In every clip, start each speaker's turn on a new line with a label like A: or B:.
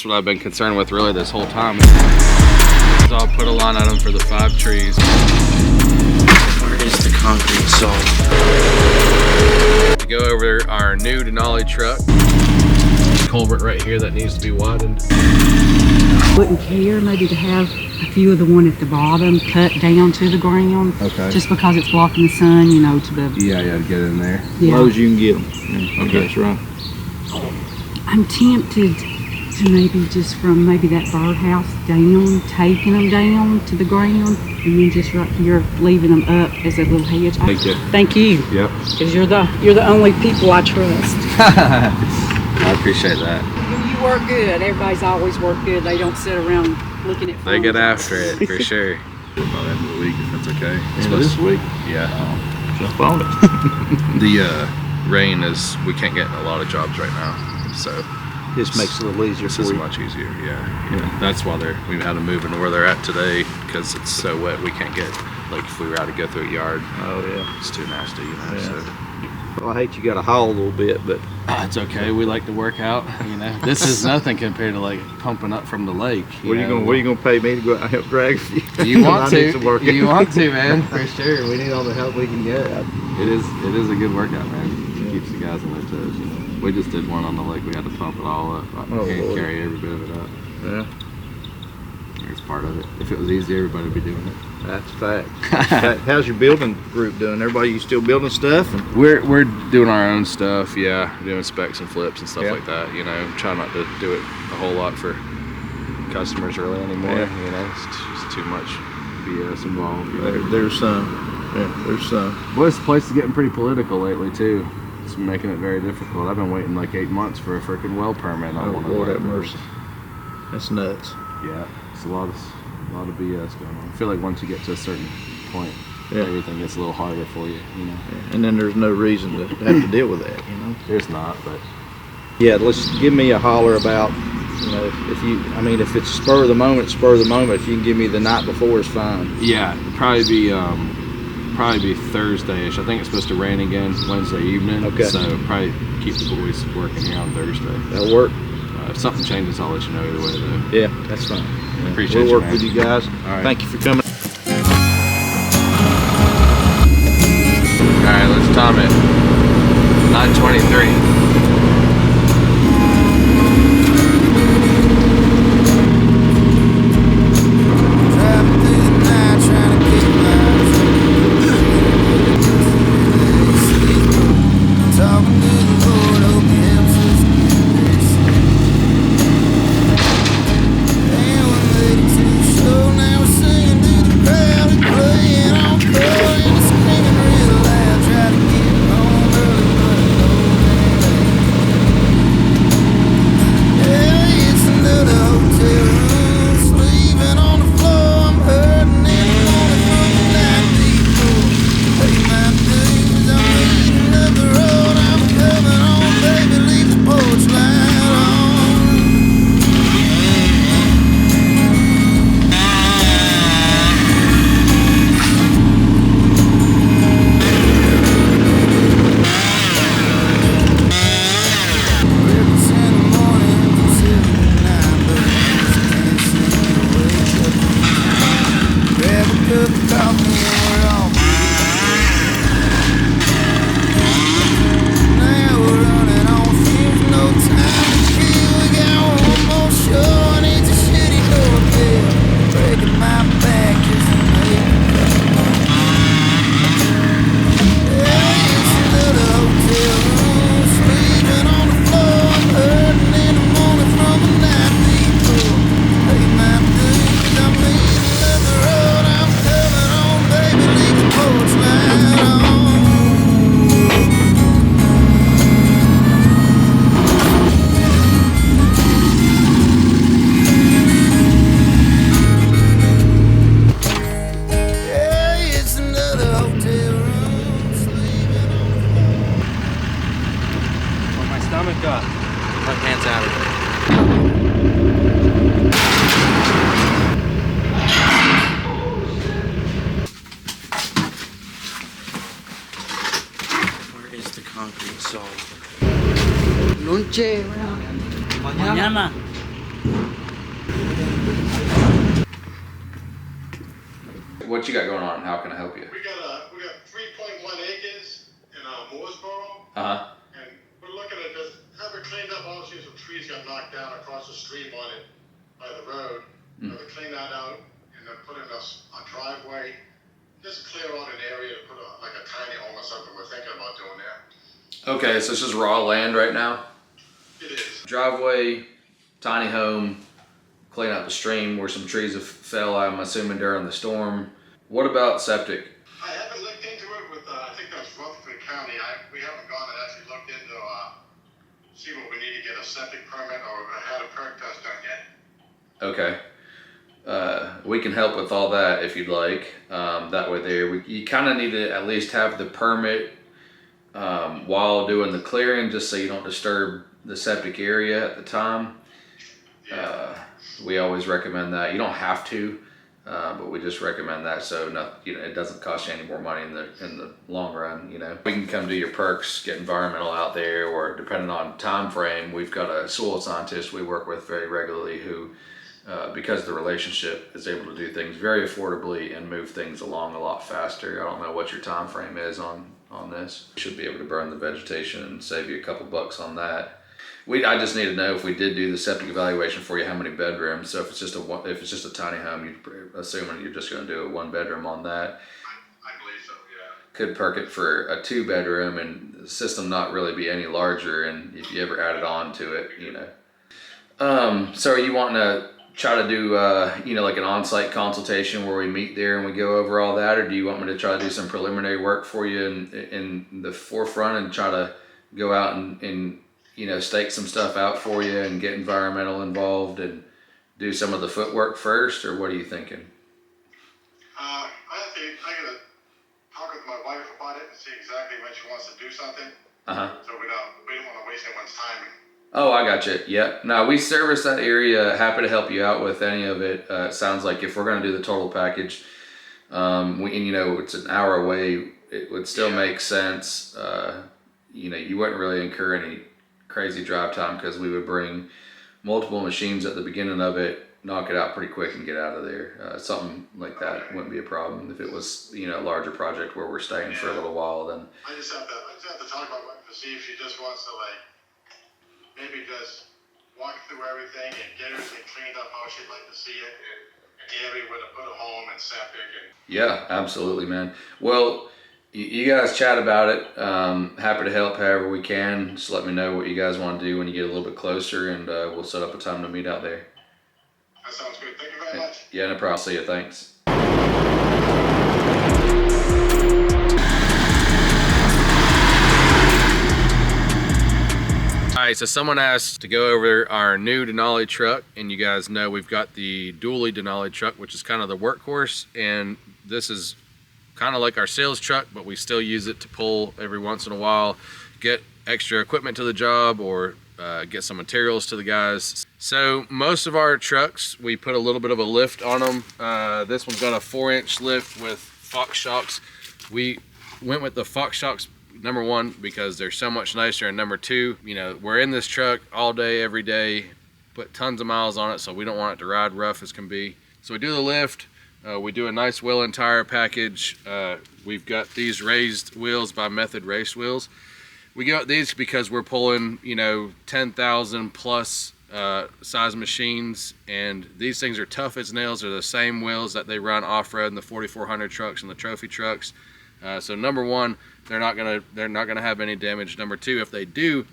A: what I've been concerned with really this whole time. So I'll put a line on them for the 5 trees.
B: Where is the concrete salt?
A: To go over our new Denali truck. Culvert right here that needs to be widened.
C: Wouldn't care maybe to have a few of the one at the bottom cut down to the ground.
A: Okay.
C: Just because it's blocking the sun, you know, to the...
A: Yeah, to get in there.
C: Yeah.
B: Low as you can get them. Yeah,
A: Okay.
B: that's right.
C: I'm tempted to maybe just from maybe that birdhouse down, taking them down to the ground, and then just right here leaving them up as a little hedge.
A: Thank you.
C: Thank you.
A: Yep.
C: Because you're the only people I trust.
A: I appreciate that.
C: You work good. Everybody's always worked good. They don't sit around looking at phones.
A: They get after it, for sure. By the end of the week, if that's okay.
B: This week?
A: Yeah.
B: Jump on it.
A: The rain is, we can't get in a lot of jobs right now, so
B: This makes it a little easier
A: this
B: for
A: is
B: you.
A: much easier. Yeah. That's why we've had to move into where they're at today, because it's so wet we can't get, like if we were out to go through a yard,
B: Oh, yeah.
A: it's too nasty, you know.
B: Yeah.
A: So
B: Well, I hate you got to haul a little bit, but
A: it's okay. We like to work out, you know. This is nothing compared to like pumping up from the lake.
B: what are you gonna pay me to go out and help drag you?
A: You want
B: I
A: to?
B: need some work.
A: You want to, man? For sure. We need all the help we can get. It is a good workout, man. It keeps the guys on their toes. You know. We just did one on the lake. We had to pump it all up. I can't
B: Lord.
A: carry every bit of it up.
B: Yeah,
A: It's part of it. If it was easy, everybody would be doing it.
B: that's fact. How's your building group doing? Everybody, you still building stuff? And
A: We're doing our own stuff, yeah. Doing specs and flips and stuff
B: Yeah.
A: like that. You know, try not to do it a whole lot for customers really anymore.
B: Yeah.
A: You know, it's just too much BS involved. You know?
B: there's some. Yeah, there's some.
A: Well, this place is getting pretty political lately too. It's making it very difficult. I've been waiting like 8 months for a freaking well permit.
B: Oh, Lord have mercy. That's nuts.
A: Yeah, it's a lot of BS going on. I feel like once you get to a certain point,
B: Yeah.
A: everything gets a little harder for you. You know,
B: And then there's no reason to have to deal with that, you know.
A: there's not, but
B: Yeah, let's give me a holler about, you know, if it's spur of the moment, spur of the moment. If you can give me the night before, it's fine.
A: yeah, it'd probably be Thursday-ish. I think it's supposed to rain again Wednesday evening.
B: Okay.
A: So probably keep the boys working here on Thursday.
B: That'll work.
A: If something changes, I'll let you know either way though.
B: Yeah, that's fine. Yeah.
A: Appreciate
B: we'll
A: you,
B: work
A: man.
B: with you guys.
A: All right.
B: Thank you for coming.
A: All right, let's time it. 9:23.
C: Lunche, mañana.
A: What you got going on? How can I help you?
D: We got 3.1 acres in Mooresboro, and we're looking at just have it cleaned up. Obviously, some trees got knocked down across the stream on it by the road. Have to clean that out and then put in a driveway. Just clear out an area to put like a tiny home or something. We're thinking about doing there.
A: Okay, so this is raw land right now?
D: It is.
A: Driveway, tiny home, clean out the stream where some trees have fell, I'm assuming, during the storm. What about septic?
D: I haven't looked into it with, I think that's Rutherford County. We haven't gone and actually looked into see what we need to get a septic permit or had a perk test done yet.
A: Okay. We can help with all that if you'd like. That way you kind of need to at least have the permit while doing the clearing, just so you don't disturb the septic area at the time. We always recommend that. You don't have to, but we just recommend that so it doesn't cost you any more money in the long run. We can come do your perks, get environmental out there, or depending on time frame, we've got a soil scientist we work with very regularly who, because of the relationship, is able to do things very affordably and move things along a lot faster. I don't know what your time frame is on this. You should be able to burn the vegetation and save you a couple bucks on that. I just need to know if we did do the septic evaluation for you, how many bedrooms. So if it's just a tiny home, assuming you're just going to do a 1 bedroom on that.
D: I believe so, yeah.
A: Could perk it for a 2 bedroom and the system not really be any larger, and if you ever added on to it, So are you wanting to try to do like an on-site consultation where we meet there and we go over all that, or do you want me to try to do some preliminary work for you in the forefront and try to go out and stake some stuff out for you and get environmental involved and do some of the footwork first, or what are you thinking?
D: I gotta talk with my wife about it and see exactly when she wants to do something. So we don't want to waste anyone's time.
A: Oh, I got you. Yep. Now we service that area. Happy to help you out with any of it. It sounds like if we're going to do the total package, it's an hour away, it would still make sense. You wouldn't really incur any crazy drive time because we would bring multiple machines at the beginning of it, knock it out pretty quick and get out of there. Something like that wouldn't be a problem. If it was, a larger project where we're staying for a little while, then.
D: I just have to talk about it to see if she just wants to maybe just walk through everything and get everything cleaned up how she'd like to see it, and the area where to put a home and septic.
A: Yeah, absolutely, man. Well, you guys chat about it. Happy to help however we can. Just let me know what you guys want to do when you get a little bit closer, and we'll set up a time to meet out there.
D: That sounds good. Thank you very much.
A: Yeah, no problem. See you. Thanks. All right, so someone asked to go over our new Denali truck, and you guys know we've got the dually Denali truck, which is kind of the workhorse, and this is kind of like our sales truck, but we still use it to pull every once in a while, get extra equipment to the job, or get some materials to the guys. So most of our trucks, we put a little bit of a lift on them. This one's got a 4-inch lift with Fox shocks. We went with the Fox shocks, number one, because they're so much nicer, and number two, we're in this truck all day, every day, put tons of miles on it, so we don't want it to ride rough as can be. So we do the lift. We do a nice wheel and tire package. We've got these raised wheels by Method Race Wheels. We got these because we're pulling, 10,000 plus size machines, and these things are tough as nails. They're the same wheels that they run off-road in the 4400 trucks and the trophy trucks. So number one, they're not gonna have any damage. Number two, if they do,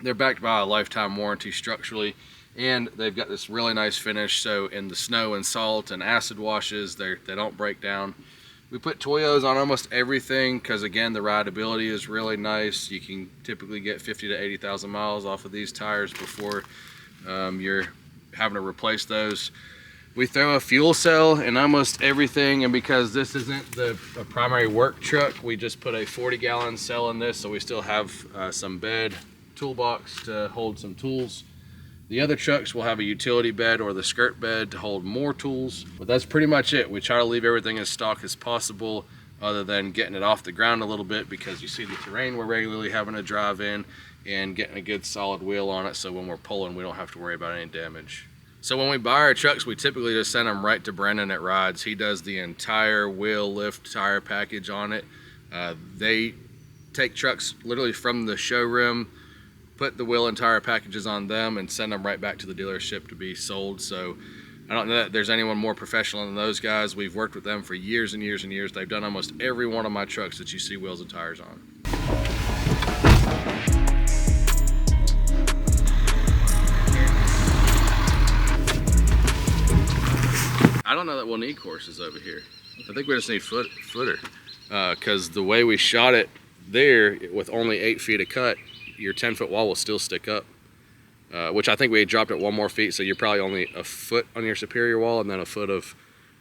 A: they're backed by a lifetime warranty structurally. And they've got this really nice finish, so in the snow and salt and acid washes, they don't break down. We put Toyos on almost everything because, again, the rideability is really nice. You can typically get 50 to 80,000 miles off of these tires before you're having to replace those. We throw a fuel cell in almost everything, and because this isn't a primary work truck, we just put a 40-gallon cell in this, so we still have some bed, toolbox to hold some tools. The other trucks will have a utility bed or the skirt bed to hold more tools, but that's pretty much it. We try to leave everything as stock as possible, other than getting it off the ground a little bit, because you see the terrain we're regularly having to drive in, and getting a good solid wheel on it so when we're pulling we don't have to worry about any damage. So when we buy our trucks, we typically just send them right to Brendan at Rides. He does the entire wheel, lift, tire package on it. They take trucks literally from the showroom, put the wheel and tire packages on them, and send them right back to the dealership to be sold. So I don't know that there's anyone more professional than those guys. We've worked with them for years and years and years. They've done almost every one of my trucks that you see wheels and tires on. I don't know that we'll need courses over here. I think we just need footer. Because the way we shot it there, with only 8 feet of cut, your 10-foot wall will still stick up. Which I think we dropped it 1 more feet, so you're probably only a foot on your superior wall and then a foot of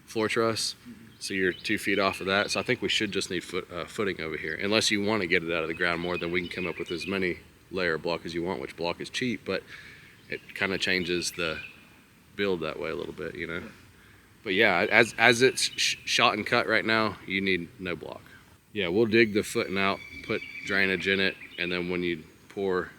A: floor truss. So you're 2 feet off of that. So I think we should just need footing over here. Unless you want to get it out of the ground more, then we can come up with as many layer block as you want, which block is cheap, but it kind of changes the build that way a little bit, you know. But yeah, as it's shot and cut right now, you need no block. Yeah, we'll dig the footing out, put drainage in it, and then when you pour,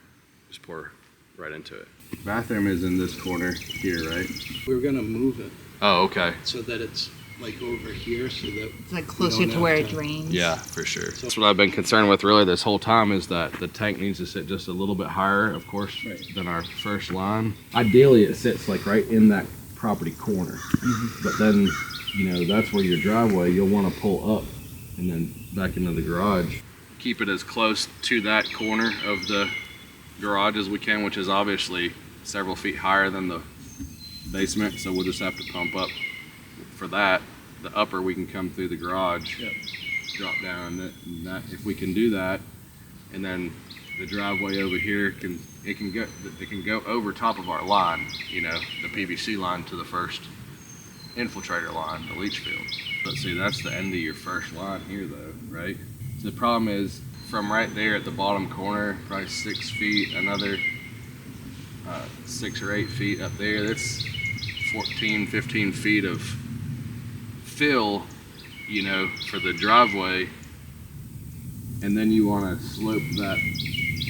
A: just pour right into it. Bathroom is in this corner here, right?
E: We're gonna move it
A: Oh, okay.
E: so that it's like over here, so that
F: It's like closer to where it drains.
A: Yeah, for sure. That's what I've been concerned with really this whole time, is that the tank needs to sit just a little bit higher, of course, than our first line. Ideally, it sits like right in that property corner. But then, you know, that's where your driveway, you'll want to pull up and then back into the garage. Keep it as close to that corner of the garage as we can, which is obviously several feet higher than the basement, so we'll just have to pump up for that. The upper, we can come through the garage, drop down, that if we can do that, and then the driveway over here can go over top of our line, you know, the PVC line to the first infiltrator line, the leach field. But see, that's the end of your first line here though, right? So the problem is, from right there at the bottom corner, probably 6 feet, another 6 or 8 feet up there, that's 14, 15 feet of fill, you know, for the driveway. And then you want to slope that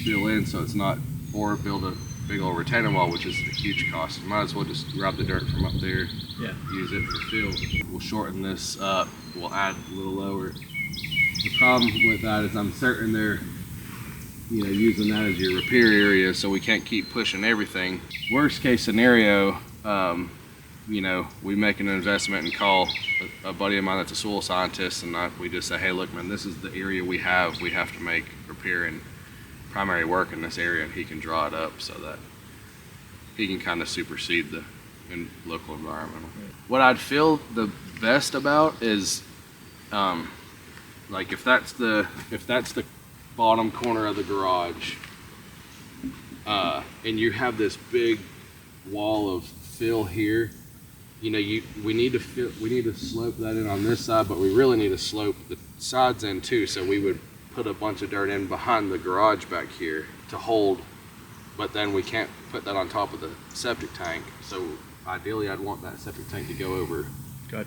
A: fill in so it's not, or build a big old retaining wall, which is a huge cost. You might as well just grab the dirt from up there, use it for fill. We'll shorten this up, we'll add a little lower. The problem with that is I'm certain they're, you know, using that as your repair area, so we can't keep pushing everything. Worst case scenario, you know, we make an investment and call a buddy of mine that's a soil scientist, and we just say, hey, look, man, this is the area we have to make repair and primary work in this area, and he can draw it up so that he can kind of supersede the local environmental. What I'd feel the best about is, like if that's the bottom corner of the garage, and you have this big wall of fill here, you know, we need to slope that in on this side, but we really need to slope the sides in too. So we would put a bunch of dirt in behind the garage back here to hold, but then we can't put that on top of the septic tank. So ideally, I'd want that septic tank to go over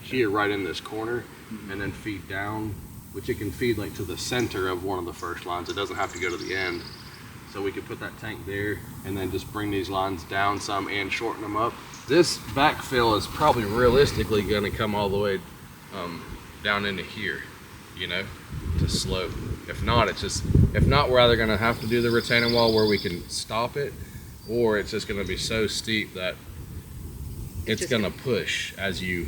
A: here, right in this corner, and then feed down, which it can feed like to the center of one of the first lines. It doesn't have to go to the end. So we could put that tank there and then just bring these lines down some and shorten them up. This backfill is probably realistically going to come all the way down into here, you know, to slope. If not, we're either going to have to do the retaining wall where we can stop it, or it's just going to be so steep that it's going to push as you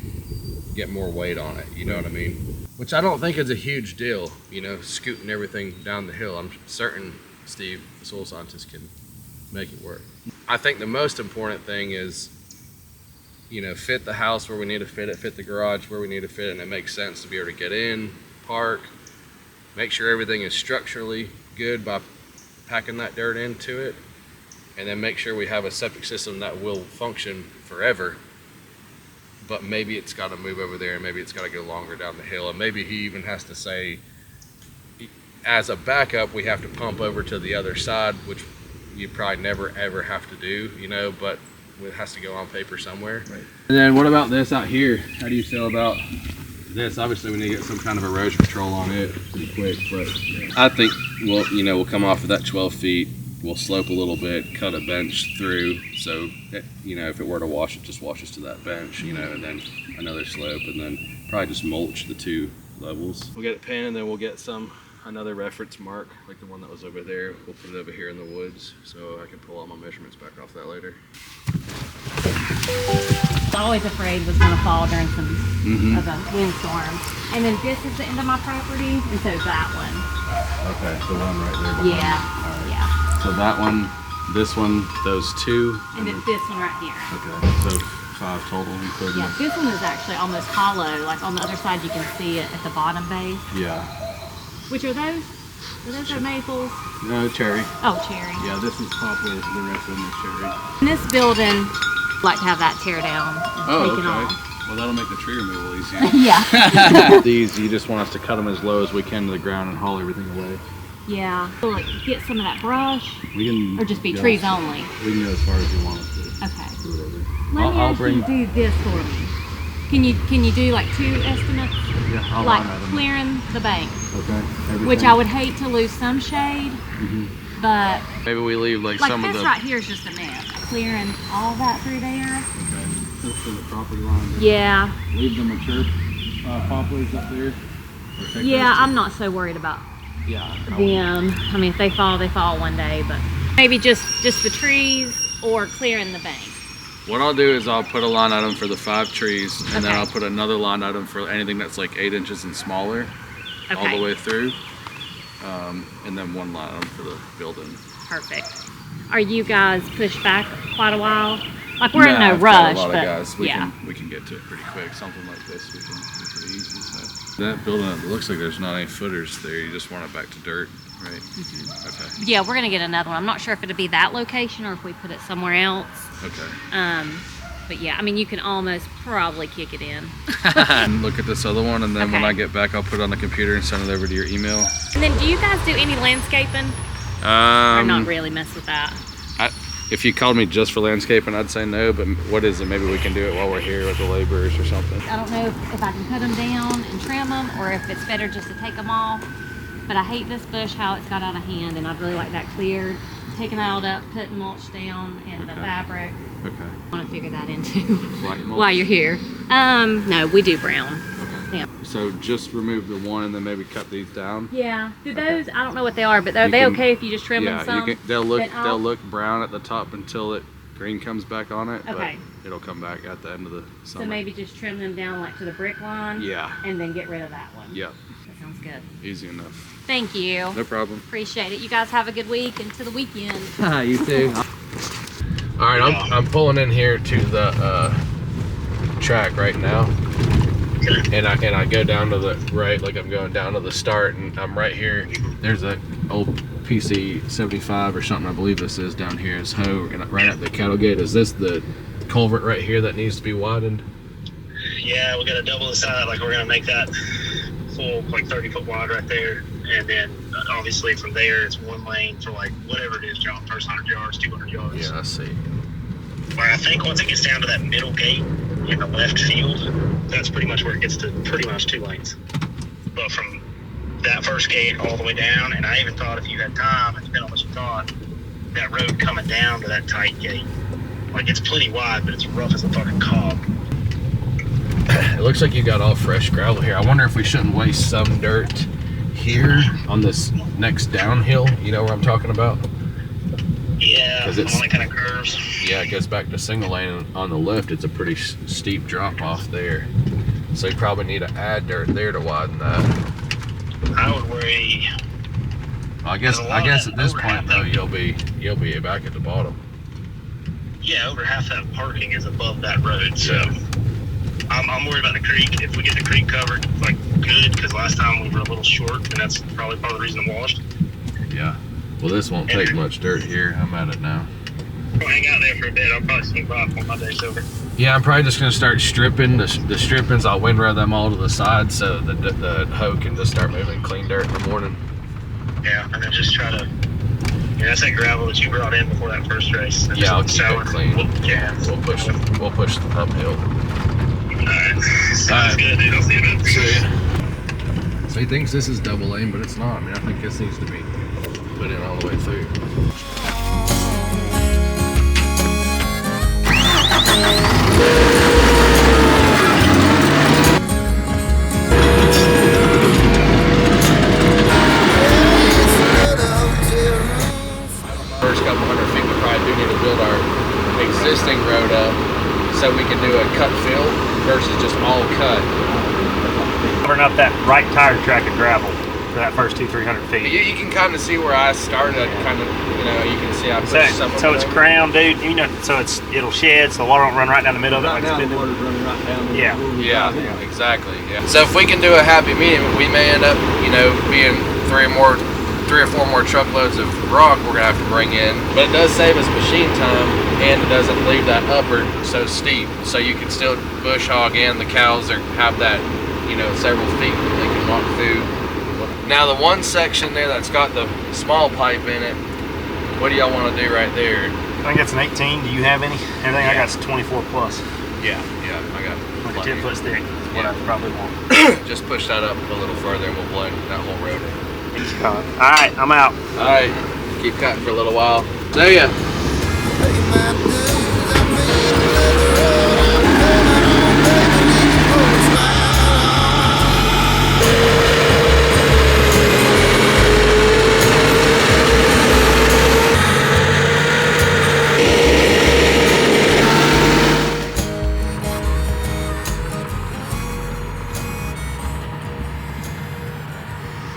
A: get more weight on it, you know what I mean? Which I don't think is a huge deal, you know, scooting everything down the hill. I'm certain Steve, the soil scientist, can make it work. I think the most important thing is, you know, fit the house where we need to fit it, fit the garage where we need to fit it, and it makes sense to be able to get in, park, make sure everything is structurally good by packing that dirt into it, and then make sure we have a septic system that will function forever. But maybe it's got to move over there, and maybe it's got to go longer down the hill, and maybe he even has to say, as a backup, we have to pump over to the other side, which you probably never ever have to do, you know, but it has to go on paper somewhere. Right. And then what about this out here? How do you feel about this? Obviously we need to get some kind of erosion control on it pretty quick, but I think we'll come off of that 12 feet, we'll slope a little bit, cut a bench through, so you know, if it were to wash, it just washes to that bench, you know, and then another slope, and then probably just mulch the 2 levels. We'll get it pinned, and then we'll get another reference mark, like the one that was over there. We'll put it over here in the woods, so I can pull all my measurements back off that later.
G: I was always afraid was going to fall during some of a windstorm. And then this is the end of my property, and so is that one.
A: Okay, the one right there behind.
G: Yeah,
A: Right.
G: yeah.
A: So that one, this one, those 2.
G: And then this one right here.
A: Okay, so 5 total including.
G: Yeah, this one is actually almost hollow. Like on the other side, you can see it at the bottom base.
A: Yeah.
G: Which are those? Are those our maples?
A: No, cherry.
G: Oh, cherry.
A: Yeah, this is poplar, the rest of them are cherry.
G: In this building, I'd like to have that tear down and taken off.
A: Well, that'll make the tree removal easier.
G: Yeah.
B: These, you just want us to cut them as low as we can to the ground and haul everything away.
G: Yeah. So like get some of that brush,
B: We can.
G: or just be
B: go-
G: trees only.
B: We can go as far as you want us to.
G: Okay.
B: Do whatever.
G: Let me
B: I'll
G: actually do this for me. Can you do like 2 estimates?
B: Yeah, I'll
G: Like
B: line item.
G: clearing the bank,
B: Okay. Everything.
G: which I would hate to lose some shade, but
A: Maybe we leave like some
G: this
A: of the.
G: right here is just a mess. Clearing all that through there.
B: Okay. Just for the property line.
G: Yeah.
B: Leave the mature poplars up there. Or take
G: Yeah,
B: those
G: I'm not so worried about
B: two? Yeah.
G: them. I mean, if they fall one day, but maybe just the trees or clearing the bank.
A: What I'll do is I'll put a line item for the 5 trees, and then
G: Okay.
A: I'll put another line item for anything that's like 8 inches and smaller, all
G: Okay.
A: the way through, and then 1 line item for the building.
G: Perfect. Are you guys pushed back quite a while? Like we're in no
A: I've got
G: rush,
A: a lot
G: but
A: of guys. We
G: yeah.
A: can get to it pretty quick. Something like this we can do pretty easy. So that building, it looks like there's not any footers there. You just want it back to dirt, right? Okay.
G: Yeah, we're gonna get another one. I'm not sure if it'll be that location or if we put it somewhere else.
A: Okay.
G: But yeah, I mean, you can almost probably kick it in.
A: And look at this other one, and then when
G: Okay.
A: I get back, I'll put it on the computer and send it over to your email.
G: And then, do you guys do any landscaping, or not really mess with that?
A: If you called me just for landscaping, I'd say no, but what is it? Maybe we can do it while we're here with the laborers or something.
G: I don't know if I can cut them down and trim them, or if it's better just to take them off. But I hate this bush, how it's got out of hand, and I'd really like that cleared. Taking that all up, putting mulch down, and the fabric.
A: Okay.
G: I want to figure that into
A: White mulch?
G: while you're here. No, we do brown.
A: Okay.
G: Yeah.
A: So just remove the one and then maybe cut these down.
G: Yeah. Do those? I don't know what they are, but are
A: You
G: they
A: can-
G: okay if you just trim them
A: Yeah,
G: some?
A: you can. They'll
G: Then
A: look brown at the top until it green comes back on it.
G: Okay.
A: But it'll come back at the end of the summer.
G: So maybe just trim them down like to the brick line.
A: Yeah.
G: And then get rid of that one.
A: Yep.
G: That sounds good.
A: Easy enough.
G: Thank you.
A: No problem.
G: Appreciate it. You guys have a good week and to the weekend.
B: You too.
A: All right, I'm pulling in here to the track right now, and I go down to the right, like I'm going down to the start, and I'm right here. There's a old PC 75 or something, I believe this is down here. It's hoe and right at the cattle gate. Is this the culvert right here that needs to be widened?
H: Yeah, we got to double the side. Like we're gonna make that full, like 30-foot wide right there, and then obviously from there it's 1 lane for like whatever it is, John. First 100 yards, 200 yards.
A: Yeah, I see.
H: But I think once it gets down to that middle gate in the left field, that's pretty much where it gets to pretty much 2 lanes. But from that first gate all the way down, and I even thought if you had time, it depending on what you thought, that road coming down to that tight gate, like it's plenty wide, but it's rough as a fucking cog.
A: It looks like you got all fresh gravel here. I wonder if we shouldn't waste some dirt here on this next downhill. You know where I'm talking about?
H: Yeah,
A: 'Cause
H: on
A: it's-
H: that kind of curves.
A: Yeah, it goes back to single lane on the left. It's a pretty steep drop off there. So you probably need to add dirt there to widen that.
H: I would worry.
A: I guess at this point though, you'll be back at the bottom.
H: Yeah, over half that parking is above that road, so
A: Yeah.
H: I'm worried about the creek. If we get the creek covered, like good, because last time we were a little short, and that's probably part of the reason it washed.
A: Yeah. Well, this won't take much dirt here. I'm at it now.
H: I'll hang out there for a bit. I'll probably swing by when my day's over.
A: Yeah, I'm probably just gonna start stripping the strippings. I'll windrow them all to the side so the hoe can just start moving clean dirt in the morning.
H: Yeah, and then just try to. Yeah, that's that gravel that you brought in before that first race. That's
A: Yeah, I'll
H: just
A: keep it
H: sour.
A: clean.
H: Yeah.
A: We'll push the uphill.
H: Alright. Sounds
A: Alright.
H: good, dude. I'll see you then.
A: See ya. So he thinks this is double lane, but it's not. I mean, I think this needs to be put in all the way through. First couple hundred feet, we probably do need to build our existing road up so we can do a cut fill versus just all cut.
I: Covering up that right tire track of gravel for that first 200-300 feet.
A: You can kind of see where I started. Kind of, you know, you can see I pushed some.
I: So it's crown, dude. You know, so it'll shed, so the water won't run right down the middle of it.
E: Right now the water's running right down.
I: Yeah.
A: Yeah, exactly. Yeah. So if we can do a happy medium, we may end up, you know, being three or four more truckloads of rock we're gonna have to bring in. But it does save us machine time, and it doesn't leave that upper so steep. So you can still bush hog in. The cows have that, you know, several feet that they can walk through. Now the one section there that's got the small pipe in it, what do y'all want to do right there?
I: I think that's an 18. Do you have any? Everything I got is 24 plus.
A: Yeah, I got
I: Like a 10 foot stick. Is what I probably want.
A: Just push that up a little further and we'll blend that whole road.
I: All right, I'm out.
A: All right, keep cutting for a little while. See ya.